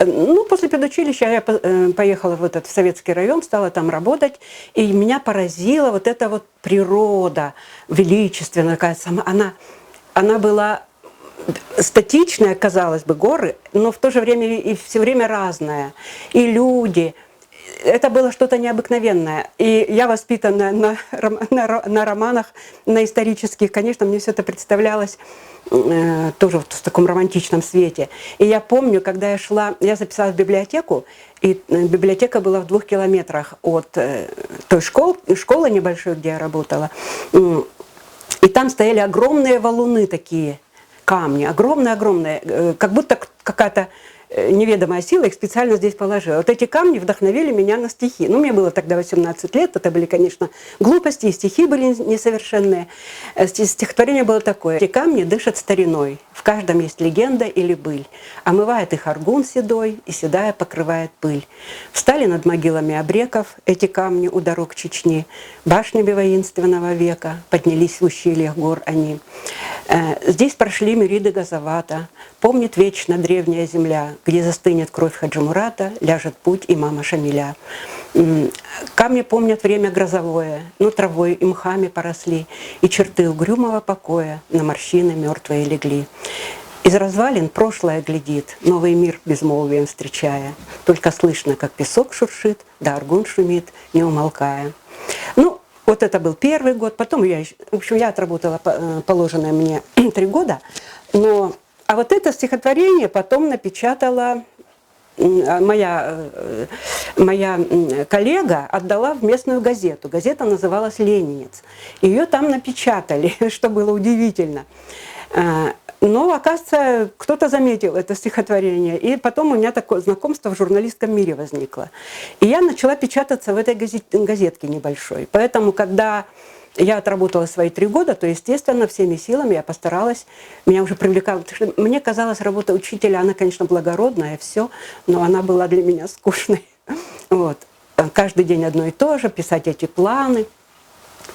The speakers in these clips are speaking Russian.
Ну, после педучилища я поехала в этот советский район, стала там работать, и меня поразила вот эта вот природа величественная, она была статичная, казалось бы, горы, но в то же время и все время разная. И люди. Это было что-то необыкновенное. И я, воспитанная на романах, на исторических, конечно, мне все это представлялось тоже в таком романтичном свете. И я помню, когда я записалась в библиотеку, и библиотека была в 2 километрах от той школы небольшой, где я работала. И там стояли огромные валуны такие, камни, огромные-огромные, как будто какая-то неведомая сила их специально здесь положила. Вот эти камни вдохновили меня на стихи. Ну, мне было тогда 18 лет, это были, конечно, глупости, и стихи были несовершенные. Стихотворение было такое. Эти камни дышат стариной, в каждом есть легенда или быль. Омывает их аргун седой, и седая покрывает пыль. Встали над могилами обреков эти камни у дорог Чечни, башнями воинственного века, поднялись в ущельях гор они. Здесь прошли мириды газовата, помнит вечно древняя земля, где застынет кровь Хаджи Мурата, ляжет путь имама Шамиля. Камни помнят время грозовое, но травой и мхами поросли, и черты угрюмого покоя на морщины мертвые легли. Из развалин прошлое глядит, новый мир безмолвием встречая. Только слышно, как песок шуршит, да аргун шумит, не умолкая. Ну, вот это был первый год, потом я отработала положенное мне 3 года, а вот это стихотворение потом напечатала моя коллега, отдала в местную газету. Газета называлась «Ленинец». Ее там напечатали, что было удивительно. Но, оказывается, кто-то заметил это стихотворение, и потом у меня такое знакомство в журналистском мире возникло. И я начала печататься в этой газетке небольшой. Поэтому, когда я отработала свои 3 года, то, естественно, всеми силами я постаралась, меня уже привлекало. Мне казалось, работа учителя, она, конечно, благородная, все, но она была для меня скучной. Вот. Каждый день одно и то же, писать эти планы.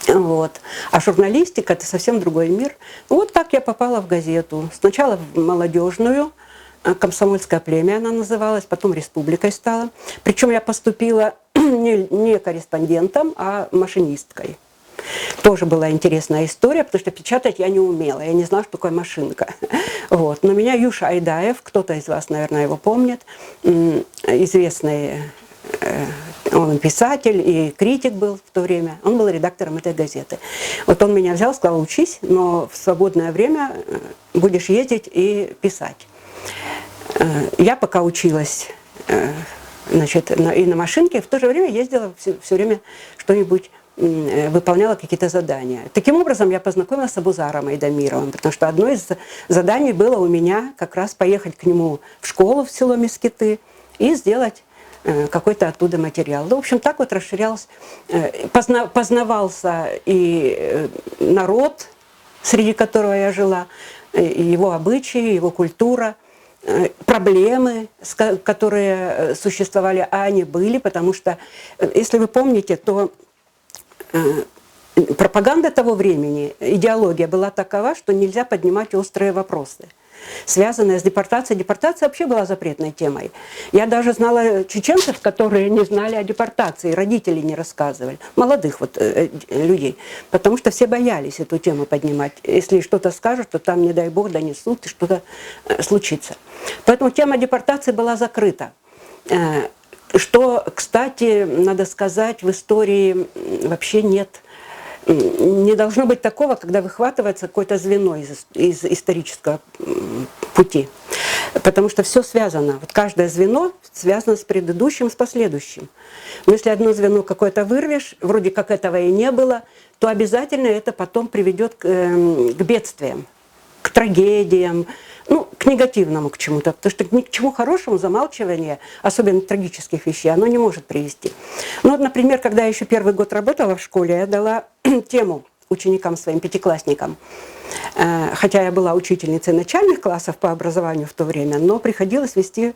Вот. А журналистика – это совсем другой мир. Вот так я попала в газету. Сначала в молодежную, «Комсомольское племя» она называлась, потом «Республикой» стала. Причем я поступила не корреспондентом, а машинисткой. Тоже была интересная история, потому что печатать я не умела, я не знала, что такое машинка. Вот. Но меня Юша Айдаев, кто-то из вас, наверное, его помнит, известный, он писатель и критик был в то время, он был редактором этой газеты. Вот он меня взял, сказал: учись, но в свободное время будешь ездить и писать. Я пока училась, значит, и на машинке, в то же время ездила все время что-нибудь, выполняла какие-то задания. Таким образом, я познакомилась с Абузаром Айдамировым, потому что одно из заданий было у меня как раз поехать к нему в школу в село Мескиты и сделать какой-то оттуда материал. Ну, в общем, так вот расширялся, познавался и народ, среди которого я жила, и его обычаи, его культура, проблемы, которые существовали, а они были, потому что, если вы помните, то пропаганда того времени, идеология была такова, что нельзя поднимать острые вопросы, связанные с депортацией. Депортация вообще была запретной темой. Я даже знала чеченцев, которые не знали о депортации, родители не рассказывали, молодых вот людей, потому что все боялись эту тему поднимать. Если что-то скажут, то там, не дай бог, донесут, и что-то случится. Поэтому тема депортации была закрыта. Что, кстати, надо сказать, в истории вообще не должно быть такого, когда выхватывается какое-то звено из исторического пути. Потому что все связано. Вот каждое звено связано с предыдущим, с последующим. Но если одно звено какое-то вырвешь, вроде как этого и не было, то обязательно это потом приведет к бедствиям, к трагедиям, ну, к негативному, к чему-то. Потому что ни к чему хорошему замалчивание, особенно трагических вещей, оно не может привести. Ну, вот, например, когда я еще 1-й год работала в школе, я дала тему ученикам своим, 5-классникам. Хотя я была учительницей начальных классов по образованию в то время, но приходилось вести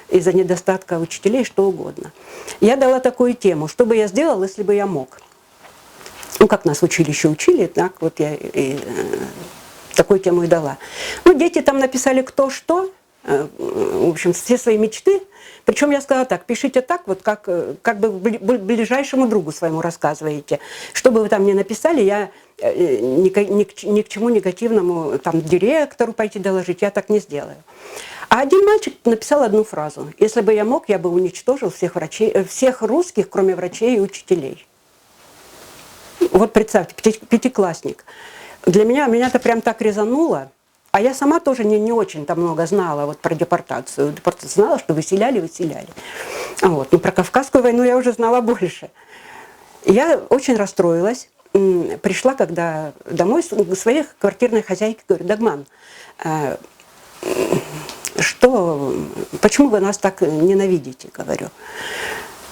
из-за недостатка учителей что угодно. Я дала такую тему: что бы я сделал, если бы я мог. Ну, как нас в училище учили, так вот я такую тему и дала. Ну, дети там написали кто что, в общем, все свои мечты Причем я сказала так, пишите так, вот как бы ближайшему другу своему рассказываете. Что бы вы там ни написали, я ни к чему негативному, там, директору пойти доложить, я так не сделаю. А один мальчик написал одну фразу. Если бы я мог, я бы уничтожил всех врачей, всех русских, кроме врачей и учителей. Вот представьте, пятиклассник. Для меня это прям так резануло. А я сама тоже не очень-то много знала вот про депортацию. Знала, что выселяли. Вот. Но про Кавказскую войну я уже знала больше. Я очень расстроилась. Пришла когда домой к своей квартирной хозяйке, говорю: Дагман, почему вы нас так ненавидите, говорю.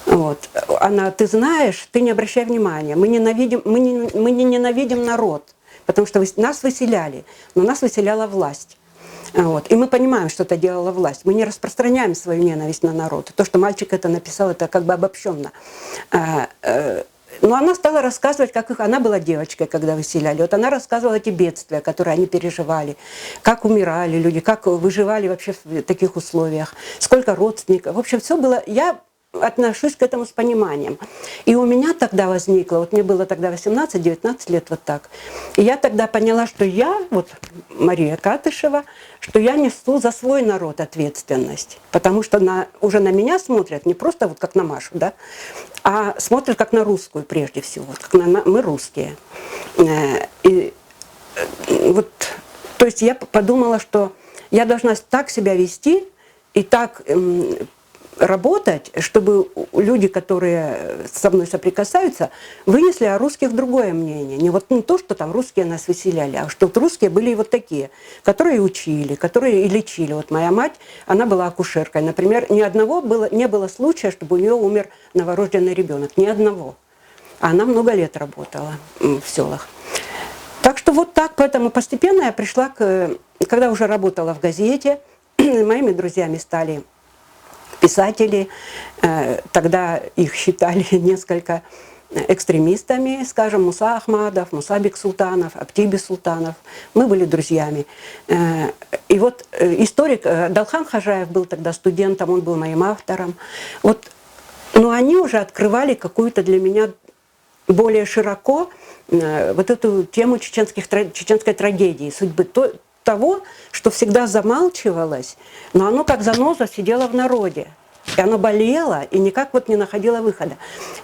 Вот. Она: ты знаешь, ты не обращай внимания, мы не ненавидим народ, потому что нас выселяли, но нас выселяла власть. Вот. И мы понимаем, что это делала власть. Мы не распространяем свою ненависть на народ. То, что мальчик это написал, это как бы обобщенно. Но она стала рассказывать, она была девочкой, когда выселяли. Вот она рассказывала эти бедствия, которые они переживали, как умирали люди, как выживали вообще в таких условиях, сколько родственников. В общем, все было. Я отношусь к этому с пониманием. И у меня тогда возникло, вот мне было тогда 18-19 лет, вот так. И я тогда поняла, что я, вот Мария Катышева, что я несу за свой народ ответственность. Потому что уже на меня смотрят не просто вот как на Машу, да, а смотрят как на русскую прежде всего. Мы русские. И вот, то есть я подумала, что я должна так себя вести и так работать, чтобы люди, которые со мной соприкасаются, вынесли о русских другое мнение. Не то, что там русские нас выселяли, а что русские были и вот такие, которые учили, которые и лечили. Вот моя мать, она была акушеркой. Например, не было случая, чтобы у нее умер новорожденный ребенок. Ни одного. А она много лет работала в селах. Так что вот так, поэтому постепенно я пришла когда уже работала в газете, моими друзьями стали писатели, тогда их считали несколько экстремистами, скажем, Муса Ахмадов, Муса Бексултанов, Аптиби Султанов. Мы были друзьями. И вот историк Далхан Хажаев был тогда студентом, он был моим автором. Но они уже открывали какую-то для меня более широко вот эту тему чеченской трагедии, судьбы того, что всегда замалчивалось, но оно как заноза сидело в народе. И оно болело, и никак не находило выхода.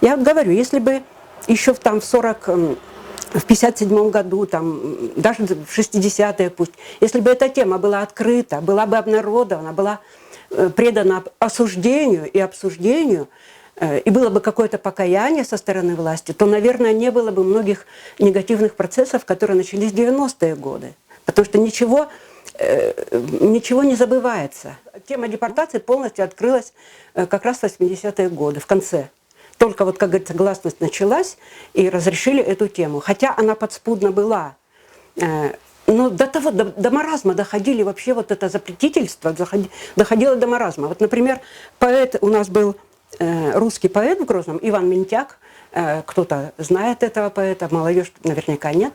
Я говорю, если бы еще в 57 году, даже в 60-е пусть, если бы эта тема была открыта, была бы обнародована, была предана осуждению и обсуждению, и было бы какое-то покаяние со стороны власти, то, наверное, не было бы многих негативных процессов, которые начались в 90-е годы. Потому что ничего не забывается. Тема депортации полностью открылась как раз в 80-е годы, в конце. Только как говорится, гласность началась, и разрешили эту тему. Хотя она подспудно была. Но до маразма доходили вообще это запретительство, доходило до маразма. Вот, например, поэт, у нас был русский поэт в Грозном, Иван Минтяк. Кто-то знает этого поэта, молодежь наверняка нет.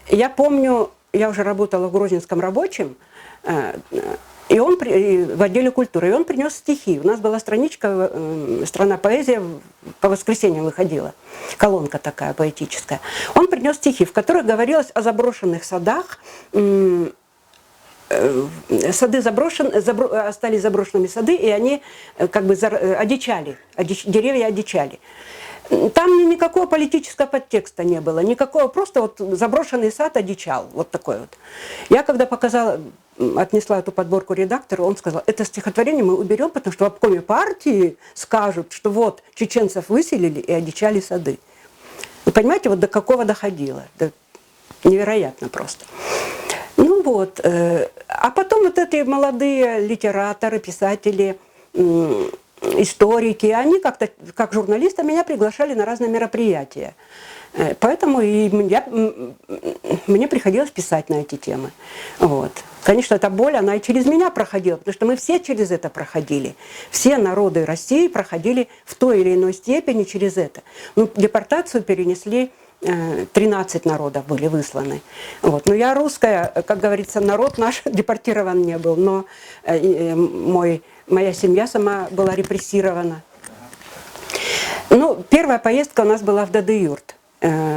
Я помню, я уже работала в Грозненском рабочем, и он в отделе культуры, и он принес стихи. У нас была страничка «Страна поэзия», по воскресеньям выходила, колонка такая поэтическая. Он принес стихи, в которых говорилось о заброшенных садах. Сады остались заброшенными сады, и они как бы одичали, деревья одичали. Там никакого политического подтекста не было, никакого, просто заброшенный сад одичал, вот такой вот. Я когда отнесла эту подборку редактору, он сказал: это стихотворение мы уберем, потому что в обкоме партии скажут, что чеченцев выселили и одичали сады. Вы понимаете, до какого доходило? Невероятно просто. А потом эти молодые литераторы, писатели, историки, они как-то, как журналиста, меня приглашали на разные мероприятия. Поэтому мне приходилось писать на эти темы. Конечно, эта боль, она и через меня проходила, потому что мы все через это проходили. Все народы России проходили в той или иной степени через это. Депортацию перенесли 13 народов были высланы. Вот. Но я русская, как говорится, народ наш депортирован не был, но моя семья сама была репрессирована. Ну, первая поездка у нас была в Даде-Юрт.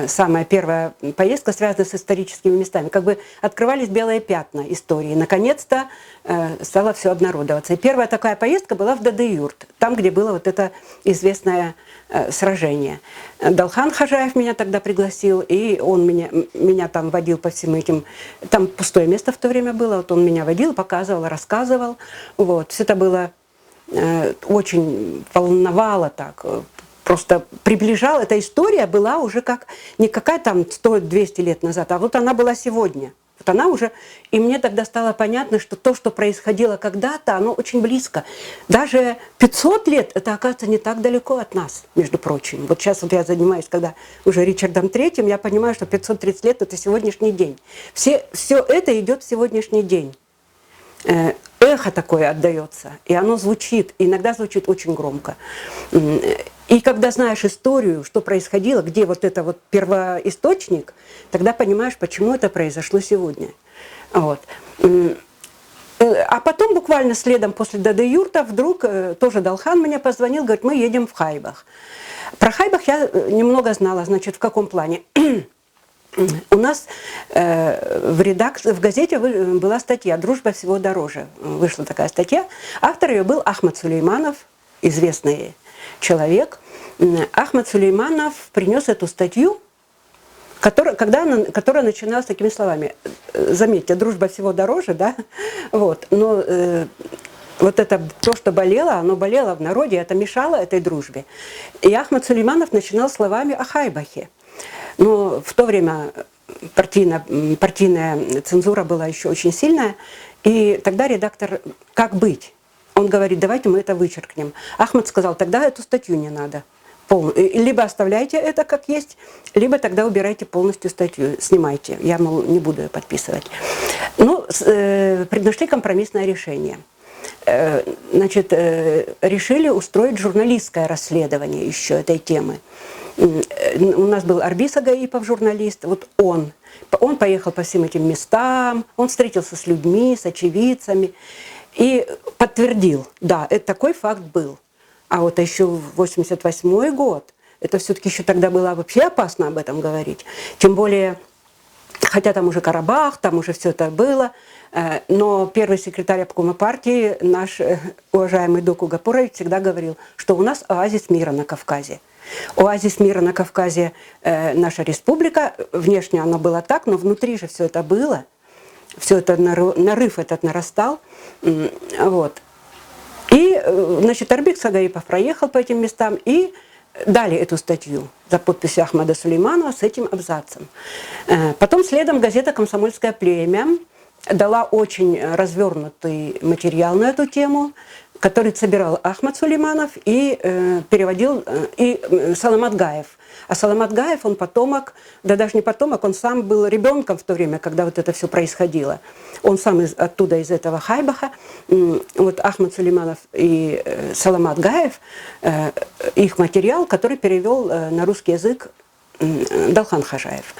Самая первая поездка связана с историческими местами. Как бы открывались белые пятна истории. Наконец-то стало все обнародоваться. И первая такая поездка была в Даде-Юрт, там, где было вот это известное сражение. Далхан Хажаев меня тогда пригласил, и он меня там водил по всем этим... Там пустое место в то время было, вот он меня водил, показывал, рассказывал. Вот. Все это было очень волновало так, просто приближал. Эта история была уже как не какая там 100-200 лет назад, а вот она была сегодня. Вот она уже, и мне тогда стало понятно, что то, что происходило когда-то, оно очень близко. Даже 500 лет, это, оказывается, не так далеко от нас, между прочим. Вот сейчас вот я занимаюсь, когда уже Ричардом III, я понимаю, что 530 лет – это сегодняшний день. Все это идет в сегодняшний день. Эхо такое отдается, и оно звучит, иногда звучит очень громко. И когда знаешь историю, что происходило, где вот это вот первоисточник, тогда понимаешь, почему это произошло сегодня. Вот. А потом буквально следом после Даде-Юрта вдруг тоже Далхан мне позвонил, говорит, мы едем в Хайбах. Про Хайбах я немного знала, значит, в каком плане. У нас в газете была статья «Дружба всего дороже». Вышла такая статья. Автор ее был Ахмад Сулейманов, известный человек. Ахмад Сулейманов принес эту статью, которая начиналась такими словами. Заметьте, дружба всего дороже, да? Вот. Но вот это то, что болело, оно болело в народе, это мешало этой дружбе. И Ахмад Сулейманов начинал словами о Хайбахе. Но в то время партийная цензура была еще очень сильная, и тогда редактор, как быть? Он говорит, давайте мы это вычеркнем. Ахмад сказал, тогда эту статью не надо. Либо оставляйте это как есть, либо тогда убирайте полностью статью, снимайте. Я, мол, не буду ее подписывать. Ну, нашли компромиссное решение. Значит, решили устроить журналистское расследование еще этой темы. У нас был Арбис Агаипов, журналист, вот он поехал по всем этим местам, он встретился с людьми, с очевидцами и подтвердил, да, такой факт был. А вот еще 88-й год, это все-таки еще тогда было вообще опасно об этом говорить. Тем более, хотя там уже Карабах, там уже все это было, но первый секретарь обкома партии, наш уважаемый Доку Гапурович, всегда говорил, что у нас оазис мира на Кавказе. Оазис мира на Кавказе наша республика, внешне оно было так, но внутри же все это было, все это, нарыв этот нарастал. Вот. И, значит, Арбис Агаипов проехал по этим местам и дали эту статью за подписью Ахмада Сулейманова с этим абзацем. Потом следом газета «Комсомольское племя» дала очень развернутый материал на эту тему, который собирал Ахмад Сулейманов и переводил Саламат Гаев. А Саламат Гаев, он потомок, да даже не потомок, он сам был ребенком в то время, когда вот это все происходило. Он сам оттуда, из этого Хайбаха. Вот Ахмад Сулейманов и Саламат Гаев, их материал, который перевел на русский язык Далхан Хажаев.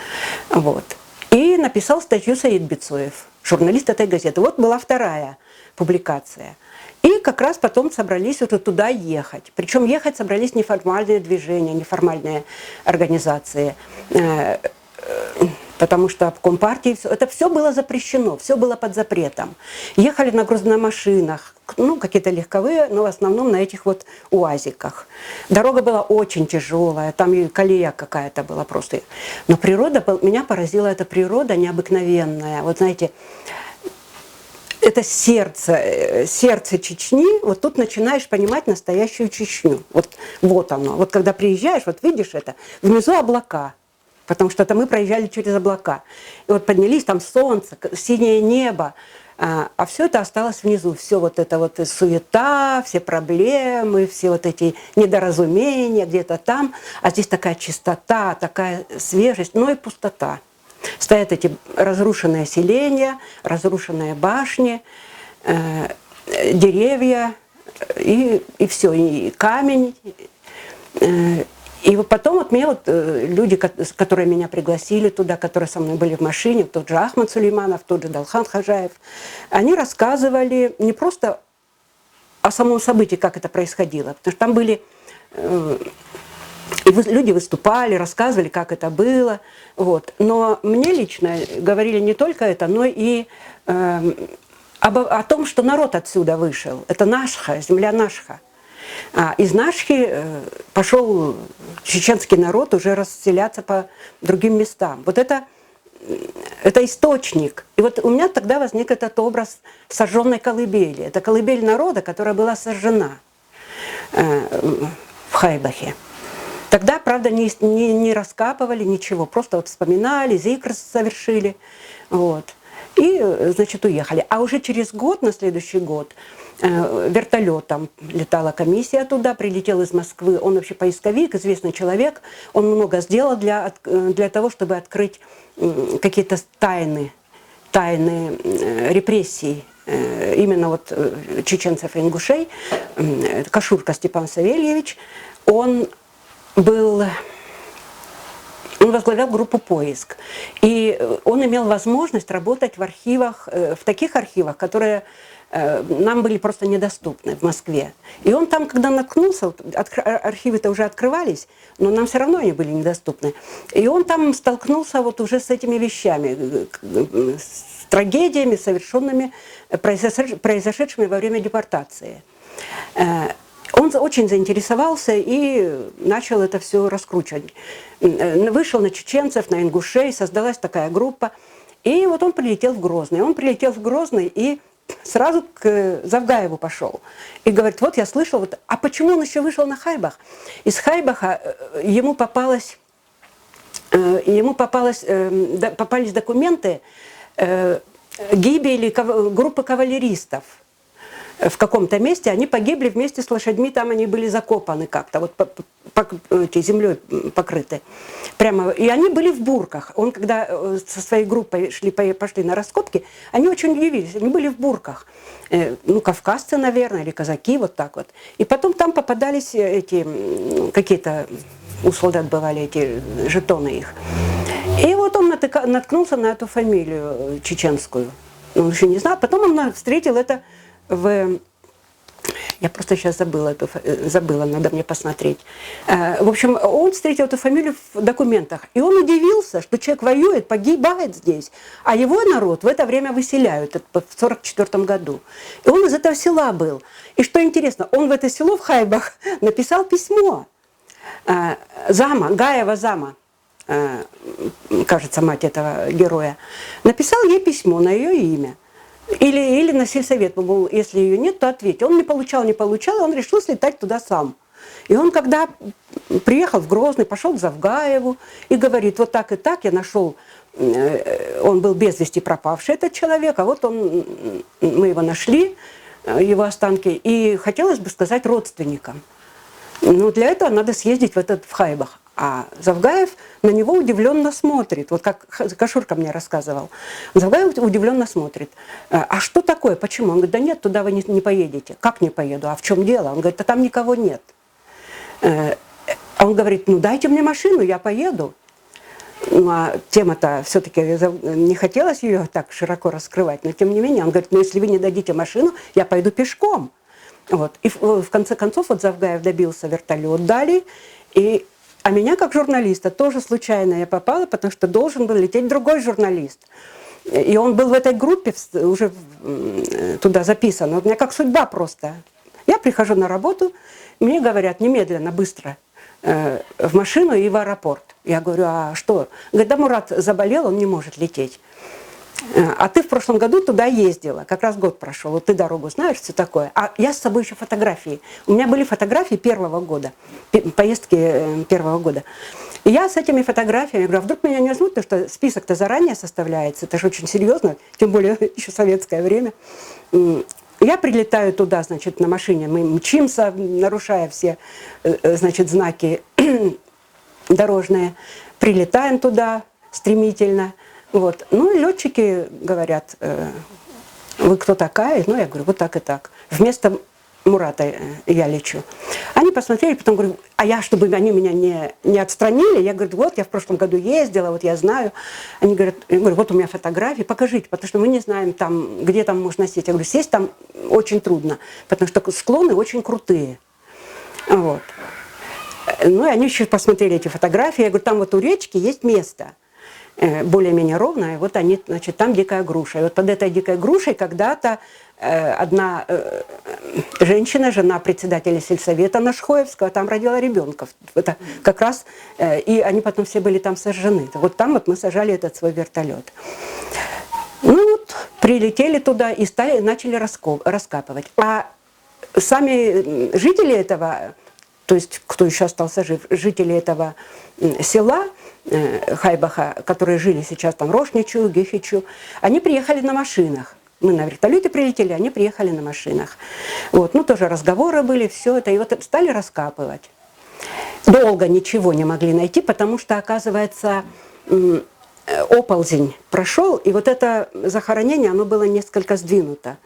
Вот. И написал статью Саид Бицоев, журналист этой газеты. Вот была вторая публикация. И как раз потом собрались вот туда ехать. Причем ехать собрались неформальные движения, неформальные организации. Потому что в Компартии это все было запрещено, все было под запретом. Ехали на грузных машинах, ну, какие-то легковые, но в основном на этих вот уазиках. Дорога была очень тяжелая, там и колея какая-то была просто. Но природа, меня поразила эта природа необыкновенная. Вот знаете, это сердце Чечни, вот тут начинаешь понимать настоящую Чечню. Вот оно. Вот когда приезжаешь, вот видишь это, внизу облака, потому что там мы проезжали через облака. И вот поднялись, там солнце, синее небо, а все это осталось внизу. Все вот это вот суета, все проблемы, все вот эти недоразумения где-то там. А здесь такая чистота, такая свежесть, но и пустота. Стоят эти разрушенные селения, разрушенные башни, деревья, и все, и камень. И вот потом вот мне вот люди, которые меня пригласили туда, которые со мной были в машине, тот же Ахмад Сулейманов, тот же Далхан Хаджаев, они рассказывали не просто о самом событии, как это происходило, потому что там были... И люди выступали, рассказывали, как это было. Вот. Но мне лично говорили не только это, но и о том, что народ отсюда вышел. Это Нашха, земля Нашха. Из Нашхи пошел чеченский народ уже расселяться по другим местам. Вот это источник. И вот у меня тогда возник этот образ сожженной колыбели. Это колыбель народа, которая была сожжена в Хайбахе. Тогда, правда, не раскапывали ничего, просто вот вспоминали, зикр совершили. Вот. И, значит, уехали. А уже через год, на следующий год, вертолетом летала комиссия туда, прилетел из Москвы. Он вообще поисковик, известный человек. Он много сделал для того, чтобы открыть какие-то тайны репрессий именно вот чеченцев и ингушей. Кашурка Степан Савельевич, он возглавлял группу «Поиск». И он имел возможность работать в архивах, в таких архивах, которые нам были просто недоступны в Москве. И он там, когда наткнулся, архивы-то уже открывались, но нам все равно они были недоступны. И он там столкнулся вот уже с этими вещами, с трагедиями, совершенными, произошедшими во время депортации. Он очень заинтересовался и начал это все раскручивать. Вышел на чеченцев, на ингушей, создалась такая группа. И вот он прилетел в Грозный. Он прилетел в Грозный и сразу к Завгаеву пошел. И говорит, вот я слышал, вот, а почему он еще вышел на Хайбах? Из Хайбаха попались документы гибели группы кавалеристов. В каком-то месте они погибли вместе с лошадьми, там они были закопаны как-то, вот землей покрыты. Прямо, и они были в бурках. Он, когда со своей группой пошли на раскопки, они очень удивились, они были в бурках. Кавказцы, наверное, или казаки, вот так вот. И потом там попадались какие-то, у солдат бывали эти жетоны их. И вот он наткнулся на эту фамилию чеченскую. Он еще не знал, потом он встретил это я просто сейчас забыла, надо мне посмотреть. В общем, он встретил эту фамилию в документах. И он удивился, что человек воюет, погибает здесь, а его народ в это время выселяют, в 1944 году. И он из этого села был. И что интересно, он в это село, в Хайбах, написал письмо. Гаева Зама, кажется, мать этого героя, написал ей письмо на ее имя. Или на сельсовет, мол, если ее нет, то ответь. Он не получал, он решил слетать туда сам. И он, когда приехал в Грозный, пошел к Завгаеву и говорит, вот так и так я нашел, он был без вести пропавший, этот человек, а вот мы его нашли, его останки, и хотелось бы сказать родственникам. Для этого надо съездить в Хайбах. А Завгаев на него удивленно смотрит, вот как Кашурка мне рассказывал. Завгаев удивленно смотрит. А что такое, почему? Он говорит, да нет, туда вы не поедете. Как не поеду? А в чем дело? Он говорит, да там никого нет. А он говорит, дайте мне машину, я поеду. А тема-то все-таки не хотелось ее так широко раскрывать, но тем не менее, он говорит, если вы не дадите машину, я пойду пешком. Вот. И в конце концов вот Завгаев добился, вертолет дали, а меня как журналиста тоже случайно я попала, потому что должен был лететь другой журналист. И он был в этой группе, уже туда записан. Вот у меня как судьба просто. Я прихожу на работу, мне говорят немедленно, быстро, в машину и в аэропорт. Я говорю, а что? Говорит, да Мурат заболел, он не может лететь. А ты в прошлом году туда ездила, как раз год прошел, вот ты дорогу знаешь, все такое. А я с собой еще фотографии. У меня были фотографии первого года, поездки первого года. И я с этими фотографиями говорю, а вдруг меня не возьмут, потому что список-то заранее составляется, это же очень серьезно, тем более еще советское время. Я прилетаю туда, значит, на машине, мы мчимся, нарушая все, значит, знаки дорожные, прилетаем туда стремительно. Вот. И летчики говорят, вы кто такая? Я говорю, вот так и так. Вместо Мурата Яличу. Они посмотрели, потом говорю, а я, чтобы они меня не отстранили, я говорю, вот я в прошлом году ездила, вот я знаю. Они говорят, я говорю, вот у меня фотографии, покажите, потому что мы не знаем, там, где там можно сесть. Я говорю, сесть там очень трудно, потому что склоны очень крутые. Вот. Ну и они еще посмотрели эти фотографии, я говорю, там вот у речки есть место, более-менее ровное, вот они, значит, там дикая груша. И вот под этой дикой грушей когда-то одна женщина, жена председателя сельсовета Нашхоевского, там родила ребенка. Это как раз, и они потом все были там сожжены. Вот там вот мы сажали этот свой вертолет. Ну вот, прилетели туда и начали раскапывать. А сами жители этого, то есть кто еще остался жив, жители этого села Хайбаха, которые жили сейчас там Рошничу, Гефичу, они приехали на машинах. Мы на вертолете прилетели, они приехали на машинах. Вот, ну, тоже разговоры были, все это. И вот стали раскапывать. Долго ничего не могли найти, потому что, оказывается, оползень прошел, и вот это захоронение, оно было несколько сдвинуто.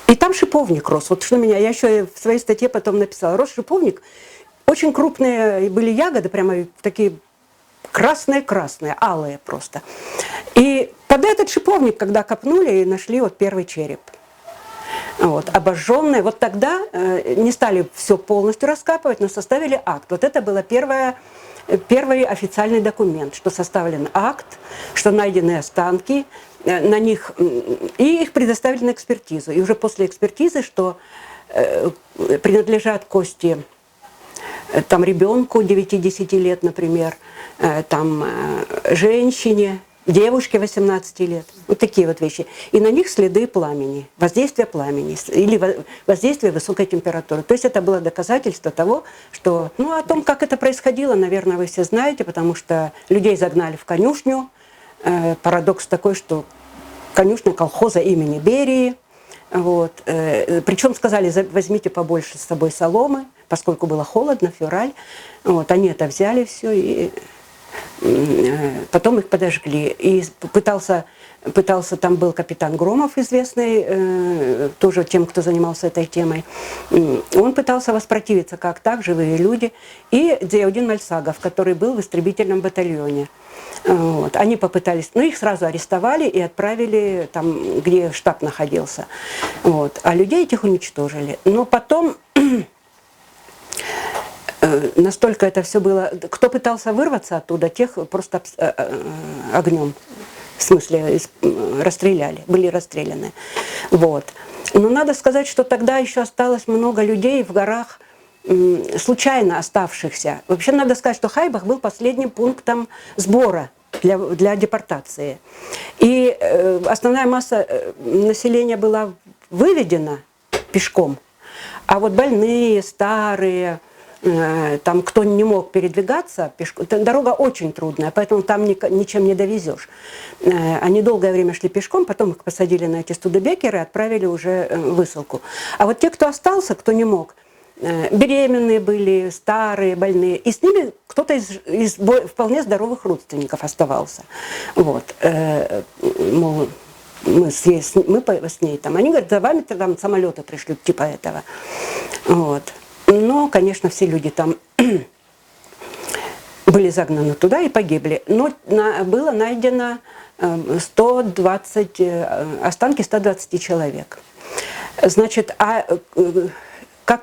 И там шиповник рос. Вот что меня, я еще в своей статье потом написала. Рос шиповник, очень крупные были ягоды, прямо такие красные-красные, алые просто. И под этот шиповник, когда копнули, нашли вот первый череп. Вот, обожженный. Вот тогда не стали все полностью раскапывать, но составили акт. Вот это был первый официальный документ, что составлен акт, что найдены останки, на них, и их предоставили на экспертизу. И уже после экспертизы, что принадлежат кости там ребенку 9-10 лет, например, там женщине, девушке 18 лет. Вот такие вот вещи. И на них следы пламени, воздействие пламени или воздействие высокой температуры. То есть это было доказательство того, что... Ну, о том, как это происходило, наверное, вы все знаете, потому что людей загнали в конюшню. Парадокс такой, что конюшня колхоза имени Берии. Вот. Причем сказали, возьмите побольше с собой соломы, поскольку было холодно, февраль. Вот. Они это взяли все, и потом их подожгли. И пытался, там был капитан Громов, известный, тоже тем, кто занимался этой темой. Он пытался воспротивиться, как так, живые люди. И Дзияудин Мальсагов, который был в истребительном батальоне. Вот. Они попытались, но их сразу арестовали и отправили там, где штаб находился. Вот. А людей этих уничтожили. Но потом настолько это все было... Кто пытался вырваться оттуда, тех просто огнем, в смысле, расстреляли, были расстреляны. Вот. Но надо сказать, что тогда еще осталось много людей в горах, случайно оставшихся. Вообще надо сказать, что Хайбах был последним пунктом сбора для депортации. И основная масса населения была выведена пешком. А вот больные, старые, там кто не мог передвигаться пешком, дорога очень трудная, поэтому там ничем не довезешь. Они долгое время шли пешком, потом их посадили на эти студебекеры и отправили уже в высылку. А вот те, кто остался, кто не мог, беременные были, старые, больные, и с ними кто-то из вполне здоровых родственников оставался. Вот. Мол, мы с ней там. Они говорят, за вами там самолеты пришлют, типа этого. Вот. Но, конечно, все люди там были загнаны туда и погибли. Но было найдено 120, останки 120 человек. Значит,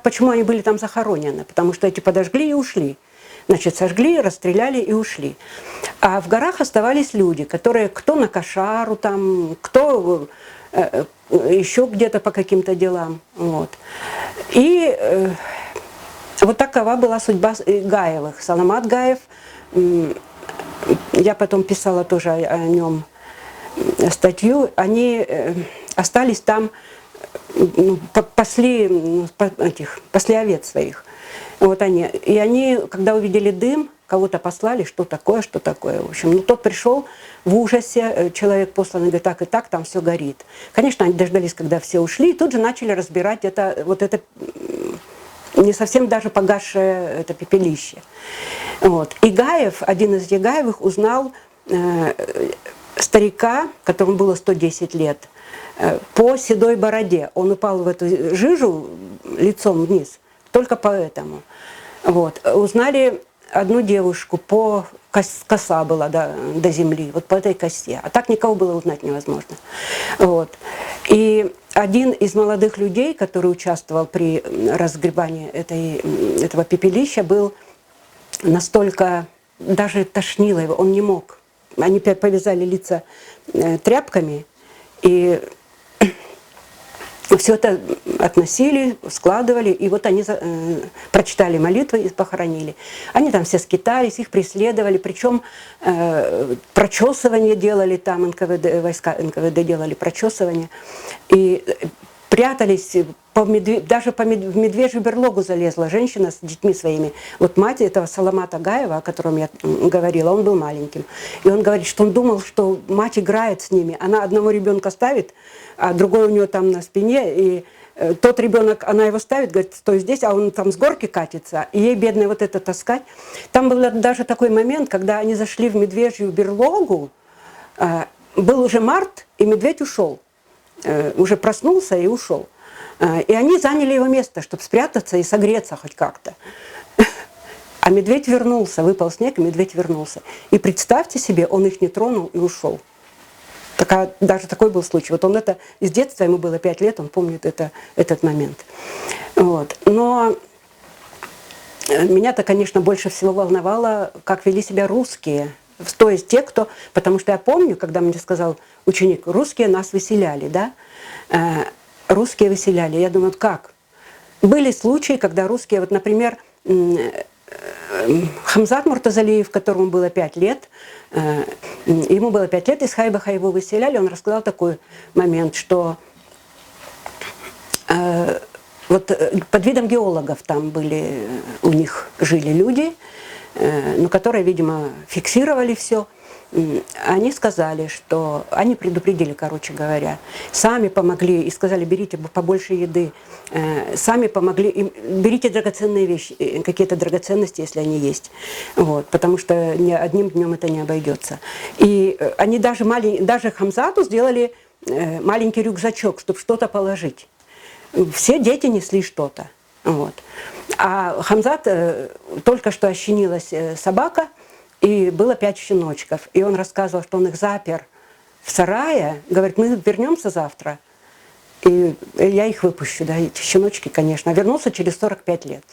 почему они были там захоронены? Потому что эти подожгли и ушли. Значит, сожгли, расстреляли и ушли. А в горах оставались люди, которые кто на кошару там, кто еще где-то по каким-то делам. Вот. И вот такова была судьба Гаевых. Саламат Гаев, я потом писала тоже о нем статью, они остались там, пасли овец своих. Вот они. И они, когда увидели дым, кого-то послали, что такое. В общем, тот пришел в ужасе, человек посланный, говорит, так и так, там все горит. Конечно, они дождались, когда все ушли, и тут же начали разбирать это не совсем даже погасшее это пепелище. Вот. И Гаев, один из Егаевых, узнал старика, которому было 110 лет, по седой бороде. Он упал в эту жижу лицом вниз, только поэтому. Вот. Узнали одну девушку, коса была до земли, вот по этой косе. А так никого было узнать невозможно. Вот. И один из молодых людей, который участвовал при разгребании этого пепелища, был настолько, даже тошнило его, он не мог. Они повязали лица тряпками, и все это относили, складывали, и вот они прочитали молитвы и похоронили. Они там все скитались, их преследовали, причем прочесывание делали там, войска НКВД делали прочесывание, и прятались, даже в медвежью берлогу залезла женщина с детьми своими. Вот мать этого Саламата Гаева, о котором я говорила, он был маленьким. И он говорит, что он думал, что мать играет с ними. Она одного ребенка ставит, а другой у нее там на спине. И тот ребенок, она его ставит, говорит, стой здесь, а он там с горки катится. И ей, бедной, вот это таскать. Там был даже такой момент, когда они зашли в медвежью берлогу, был уже март, и медведь ушел. Уже проснулся и ушел. И они заняли его место, чтобы спрятаться и согреться хоть как-то. А медведь вернулся, выпал снег, и медведь вернулся. И представьте себе, он их не тронул и ушел. Даже такой был случай. Вот он это из детства, ему было 5 лет, он помнит этот момент. Вот. Но меня-то, конечно, больше всего волновало, как вели себя русские. То есть те, кто... Потому что я помню, когда мне сказал ученик, русские нас выселяли, да? Русские выселяли. Я думаю, как? Были случаи, когда русские, вот, например, Хамзат Муртазалиев, которому было 5 лет, ему было 5 лет, из Хайбаха его выселяли, он рассказал такой момент, что вот под видом геологов там были, у них жили люди, но которые, видимо, фиксировали все. Они сказали, что... Они предупредили, короче говоря, сами помогли и сказали, берите побольше еды, сами помогли, берите драгоценные вещи, какие-то драгоценности, если они есть, вот, потому что ни одним днем это не обойдется. И они даже Хамзату сделали маленький рюкзачок, чтобы что-то положить. Все дети несли что-то. Вот. А Хамзат только что ощенилась собака, и было 5 щеночков. И он рассказывал, что он их запер в сарае. Говорит, мы вернемся завтра, и я их выпущу. Да, эти щеночки, конечно. А вернулся через 45 лет.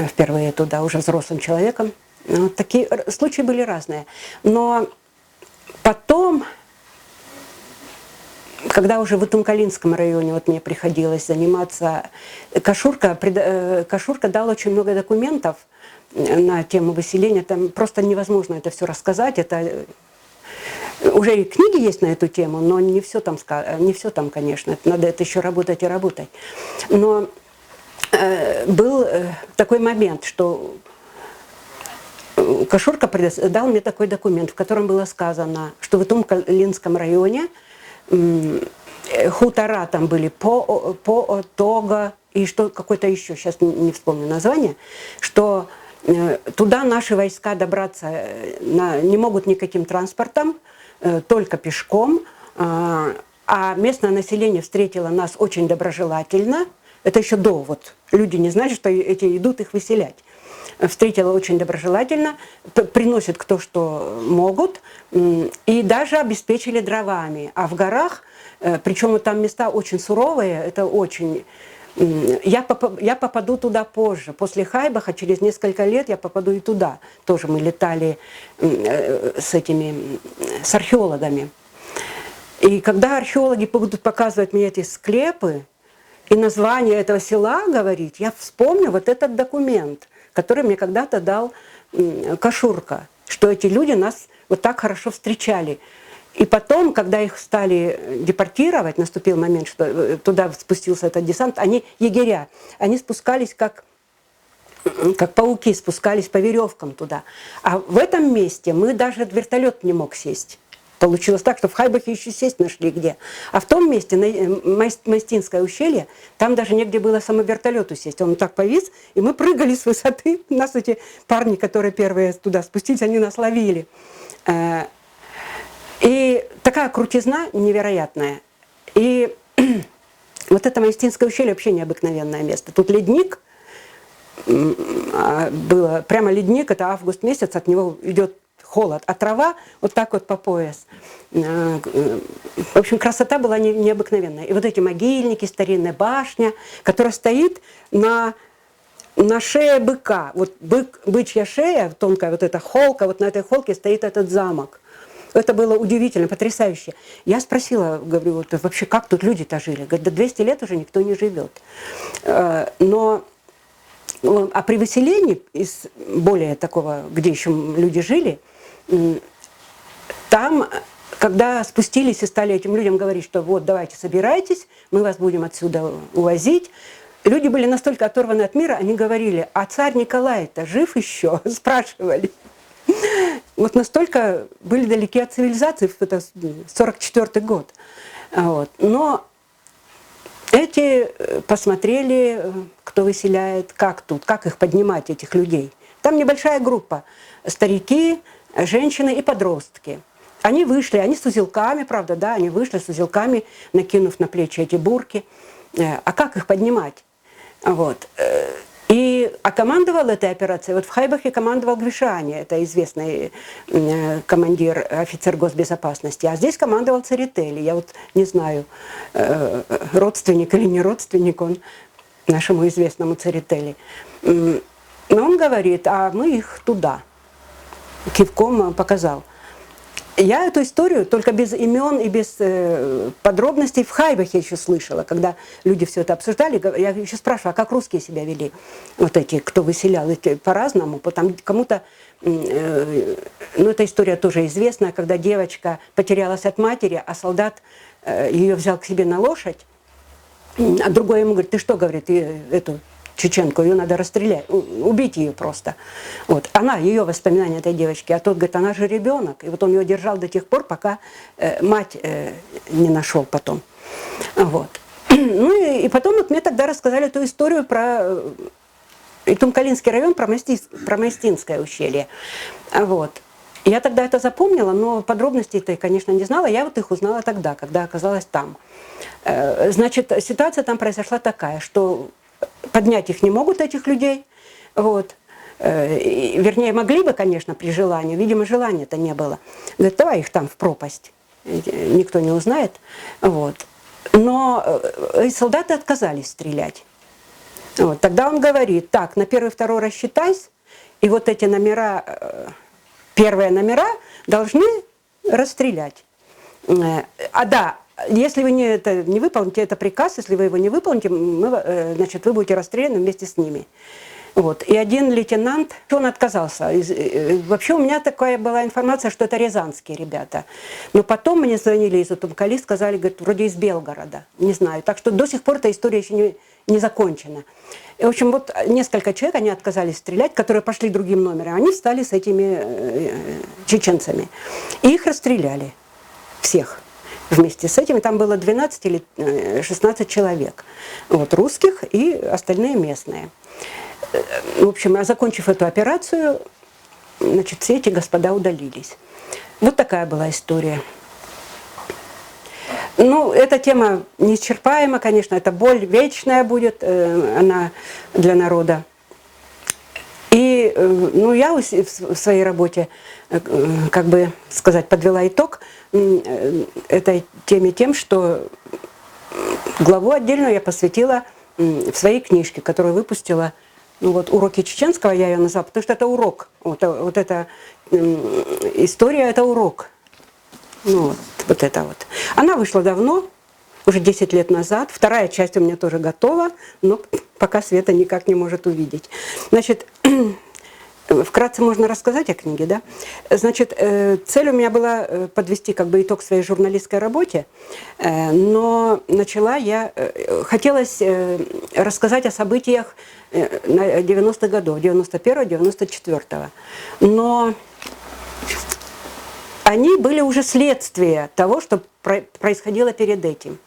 Впервые туда, уже взрослым человеком. Вот такие случаи были разные. Но потом, когда уже в Итумкалинском районе вот мне приходилось заниматься, Кашурка дал очень много документов на тему выселения. Там просто невозможно это все рассказать. Это уже и книги есть на эту тему, но не все там, конечно. Надо это еще работать и работать. Но был такой момент, что Кашурка дал мне такой документ, в котором было сказано, что в Итумкалинском районе хутора там были по Тога и что какое-то еще, сейчас не вспомню название, что туда наши войска добраться не могут никаким транспортом, только пешком, а местное население встретило нас очень доброжелательно. Это еще до, вот люди не знали, что эти идут их выселять. Встретила очень доброжелательно, приносят кто что могут, и даже обеспечили дровами. А в горах, причем там места очень суровые, это очень... Я попаду туда позже. После Хайбаха, через несколько лет я попаду и туда. Тоже мы летали с археологами. И когда археологи будут показывать мне эти склепы и название этого села говорить, я вспомню вот этот документ, который мне когда-то дал Кашурка, что эти люди нас вот так хорошо встречали. И потом, когда их стали депортировать, наступил момент, что туда спустился этот десант, они, егеря, они спускались как пауки, спускались по веревкам туда. А в этом месте мы даже вертолет не мог сесть. Получилось так, что в Хайбахе еще сесть нашли где. А в том месте, Майстинское ущелье, там даже негде было самовертолету сесть. Он так повис, и мы прыгали с высоты. Нас эти парни, которые первые туда спустились, они нас ловили. такая крутизна невероятная. И вот это Маистинское ущелье вообще необыкновенное место. Тут ледник, было прямо ледник, это август месяц, от него идет холод, а трава вот так вот по пояс. В общем, красота была необыкновенная. И вот эти могильники, старинная башня, которая стоит на шее быка. Вот бычья шея, тонкая вот эта холка, вот на этой холке стоит этот замок. Это было удивительно, потрясающе. Я спросила, говорю, вот, вообще как тут люди-то жили? Говорит, до 200 лет уже никто не живет. А при выселении из более такого, где еще люди жили, там, когда спустились и стали этим людям говорить, что вот давайте собирайтесь, мы вас будем отсюда увозить, люди были настолько оторваны от мира, они говорили, а царь Николай-то жив еще? Спрашивали. Вот настолько были далеки от цивилизации, это 1944 год. Вот. Но эти посмотрели, кто выселяет, как тут, как их поднимать, этих людей. Там небольшая группа, старики, женщины и подростки. Они вышли, они с узелками, правда, да, они вышли с узелками, накинув на плечи эти бурки. А как их поднимать? Вот. А командовал этой операцией, вот в Хайбахе командовал Гвишани, это известный командир, офицер госбезопасности, а здесь командовал Церетели. Я вот не знаю, родственник или не родственник он нашему известному Церетели. Но он говорит, а мы их туда. Кивком показал. Я эту историю только без имен и без подробностей в Хайбахе еще слышала, когда люди все это обсуждали. Я еще спрашивала, а как русские себя вели, вот эти, кто выселял, по-разному. Кому-то, эта история тоже известная, когда девочка потерялась от матери, а солдат ее взял к себе на лошадь, а другой ему говорит, ты что, говорит, эту чеченку, ее надо расстрелять, убить ее просто. Вот. Ее воспоминания этой девочки, а тот говорит, она же ребенок. И вот он ее держал до тех пор, пока мать не нашел потом. Вот. И потом вот мне тогда рассказали эту историю про Итумкалинский район, про Маистинское ущелье. Вот. Я тогда это запомнила, но подробностей-то, конечно, не знала. Я вот их узнала тогда, когда оказалась там. Значит, ситуация там произошла такая, что поднять их не могут, этих людей. Вот. Вернее, могли бы, конечно, при желании. Видимо, желания-то не было. Говорит, давай их там в пропасть. Никто не узнает. Вот. Но солдаты отказались стрелять. Вот. Тогда он говорит, так, на первый, второй рассчитайся, и вот эти номера, первые номера должны расстрелять. Если вы не выполните, это приказ, если вы его не выполните, значит, вы будете расстреляны вместе с ними. Вот. И один лейтенант, он отказался. Вообще у меня такая была информация, что это рязанские ребята. Но потом мне звонили из Утумкали, сказали, говорят, вроде из Белгорода. Не знаю. Так что до сих пор эта история еще не закончена. И, в общем, вот несколько человек, они отказались стрелять, которые пошли другим номером. Они стали с этими чеченцами. И их расстреляли. Всех. Вместе с этим, там было 12 или 16 человек, вот, русских и остальные местные. В общем, закончив эту операцию, значит, все эти господа удалились. Вот такая была история. Ну, эта тема неисчерпаема, конечно, это боль вечная будет, она для народа. И я в своей работе, как бы сказать, подвела итог этой теме тем, что главу отдельную я посвятила в своей книжке, которую выпустила, «Уроки чеченского» я ее назвала, потому что это урок. Вот эта история – это урок. Вот это вот. Она вышла давно, уже 10 лет назад. Вторая часть у меня тоже готова, но пока Света никак не может увидеть. Значит, вкратце можно рассказать о книге, да? Значит, цель у меня была подвести как бы итог своей журналистской работе, но хотелось рассказать о событиях 90-х годов, 91-го, 94-го. Но они были уже следствие того, что происходило перед этим.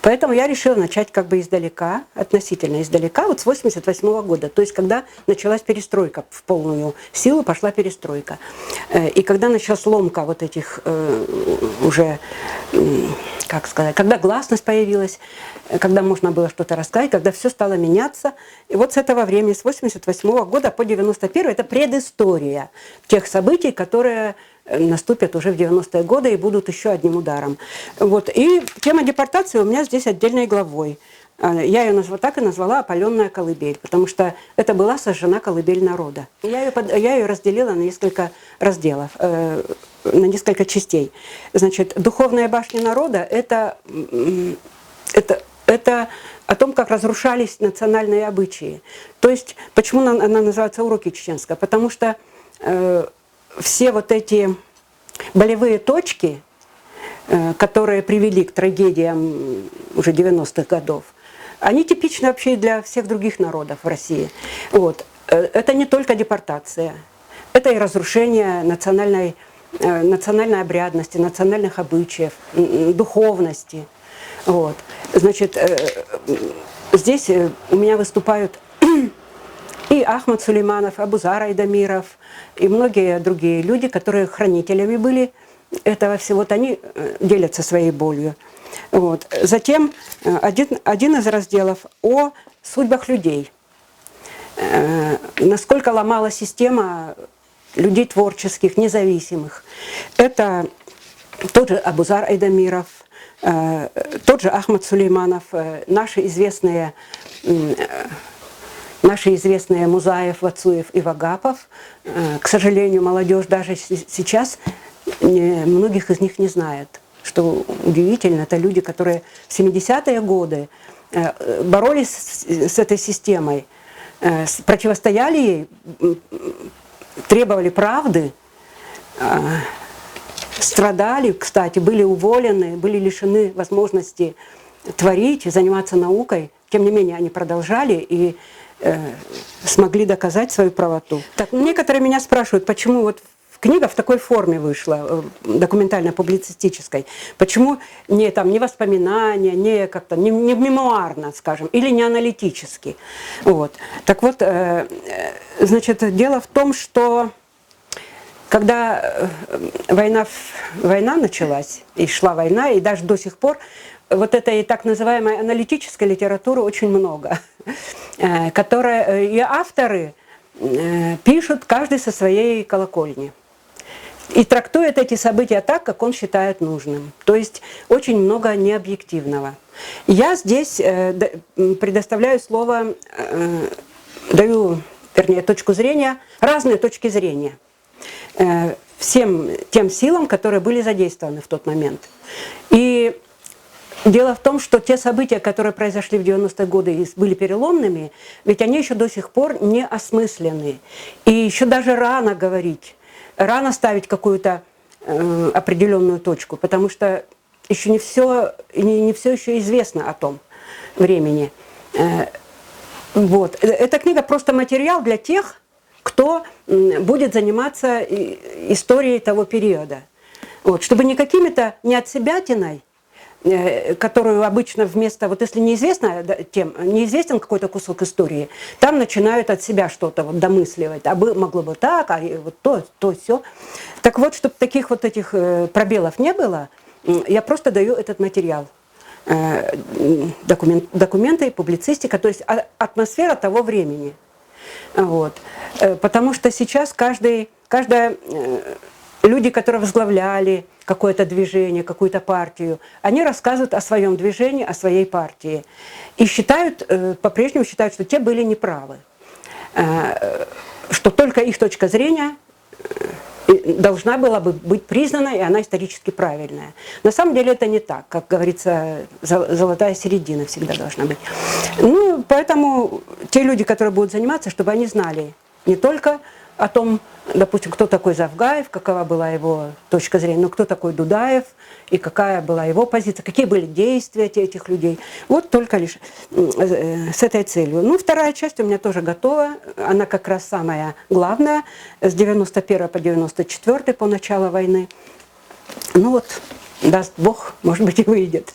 Поэтому я решила начать как бы издалека, относительно издалека, вот с 88 года, то есть когда началась перестройка, в полную силу пошла перестройка. И когда началась ломка вот этих уже, как сказать, когда гласность появилась, когда можно было что-то рассказать, когда все стало меняться. И вот с этого времени, с 88 года по 91 это предыстория тех событий, которые наступят уже в 90-е годы и будут еще одним ударом. Вот. И тема депортации у меня здесь отдельной главой. Я ее так и назвала «Опаленная колыбель», потому что это была сожжена колыбель народа. Я ее разделила на несколько разделов, на несколько частей. Значит, духовная башня народа – это о том, как разрушались национальные обычаи. То есть, почему она называется «Уроки чеченского»? Потому что все вот эти болевые точки, которые привели к трагедиям уже 90-х годов, они типичны вообще для всех других народов в России. Вот. Это не только депортация, это и разрушение национальной обрядности, национальных обычаев, духовности. Вот. Значит, здесь у меня выступают и Ахмад Сулейманов, Абузар Айдамиров, и многие другие люди, которые хранителями были этого всего, вот они делятся своей болью. Вот. Затем один из разделов о судьбах людей. Насколько ломала система людей творческих, независимых. Это тот же Абузар Айдамиров, тот же Ахмад Сулейманов, наши известные Музаев, Вацуев и Вагапов. К сожалению, молодежь даже сейчас многих из них не знает. Что удивительно, это люди, которые в 70-е годы боролись с этой системой, противостояли ей, требовали правды, страдали, кстати, были уволены, были лишены возможности творить, заниматься наукой. Тем не менее, они продолжали и смогли доказать свою правоту. Так, некоторые меня спрашивают, почему вот книга в такой форме вышла, документально-публицистической, почему не воспоминания, не как-то, не мемуарно, скажем, или не аналитически. Вот. Так вот, значит, дело в том, что когда война началась, и шла война, и даже до сих пор вот этой так называемой аналитической литературы очень много, которая и авторы пишут каждый со своей колокольни и трактует эти события так, как он считает нужным. То есть очень много необъективного. Я здесь предоставляю слово, даю, вернее, точку зрения, разные точки зрения всем тем силам, которые были задействованы в тот момент. И дело в том, что те события, которые произошли в 90-е годы и были переломными, ведь они еще до сих пор не осмыслены. И еще даже рано говорить, рано ставить какую-то определенную точку, потому что еще не все еще известно о том времени. Вот. Эта книга просто материал для тех, кто будет заниматься историей того периода. Вот. Чтобы не какими-то, не отсебятиной, которую обычно вместо, вот если неизвестен какой-то кусок истории, там начинают от себя что-то вот домысливать, а могло бы так, а вот то, все. Так вот, чтобы таких вот этих пробелов не было, я просто даю этот материал. Документы, публицистика, то есть атмосфера того времени. Вот. Потому что сейчас люди, которые возглавляли какое-то движение, какую-то партию, они рассказывают о своем движении, о своей партии. И по-прежнему считают, что те были неправы. Что только их точка зрения должна была бы быть признана, и она исторически правильная. На самом деле это не так. Как говорится, золотая середина всегда должна быть. Ну, поэтому те люди, которые будут заниматься, чтобы они знали не только о том, допустим, кто такой Завгаев, какова была его точка зрения, но кто такой Дудаев и какая была его позиция, какие были действия этих людей. Вот только лишь с этой целью. Ну, вторая часть у меня тоже готова. Она как раз самая главная. С 91 по 94 по началу войны. Ну вот, даст Бог, может быть, и выйдет.